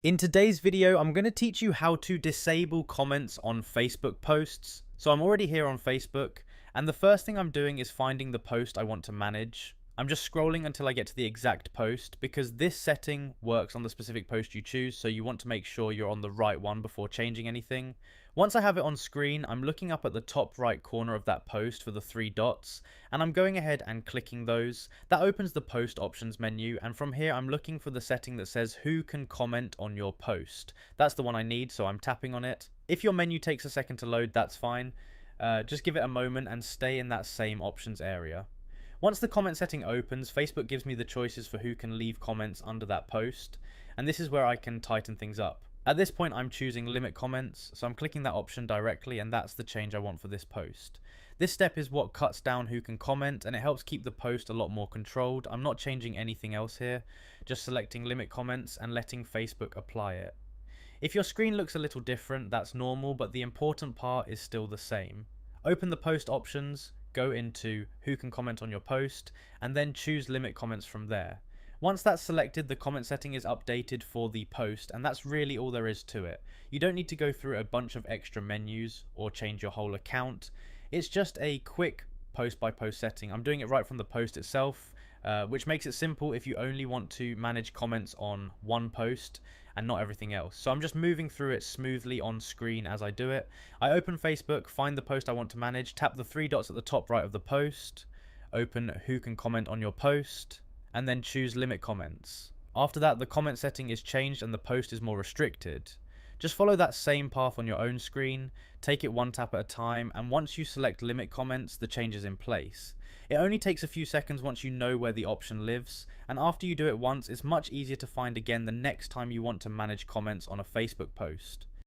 In today's video, I'm going to teach you how to disable comments on Facebook posts. So I'm already here on Facebook, and the first thing I'm doing is finding the post I want to manage. I'm just scrolling until I get to the exact post because this setting works on the specific post you choose, so you want to make sure you're on the right one before changing anything. Once I have it on screen, I'm looking up at the top right corner of that post for the three dots, and I'm going ahead and clicking those. That opens the post options menu, and from here I'm looking for the setting that says who can comment on your post. That's the one I need, so I'm tapping on it. If your menu takes a second to load, that's fine. Just give it a moment and stay in that same options area. Once the comment setting opens, Facebook gives me the choices for who can leave comments under that post, and this is where I can tighten things up. At this point I'm choosing limit comments, so I'm clicking that option directly, and that's the change I want for this post. This step is what cuts down who can comment, and it helps keep the post a lot more controlled. I'm not changing anything else here, just selecting limit comments and letting Facebook apply it. If your screen looks a little different, that's normal, but the important part is still the same. Open the post options, go into who can comment on your post, and then choose limit comments from there. Once that's selected, the comment setting is updated for the post, and that's really all there is to it. You don't need to go through a bunch of extra menus or change your whole account. It's just a quick post by post setting. I'm doing it right from the post itself, which makes it simple if you only want to manage comments on one post and not everything else. So I'm just moving through it smoothly on screen as I do it. I open Facebook, find the post I want to manage, tap the three dots at the top right of the post, open who can comment on your post, and then choose limit comments. After that, the comment setting is changed and the post is more restricted. Just follow that same path on your own screen, take it one tap at a time, and once you select limit comments, the change is in place. It only takes a few seconds once you know where the option lives, and after you do it once, it's much easier to find again the next time you want to manage comments on a Facebook post.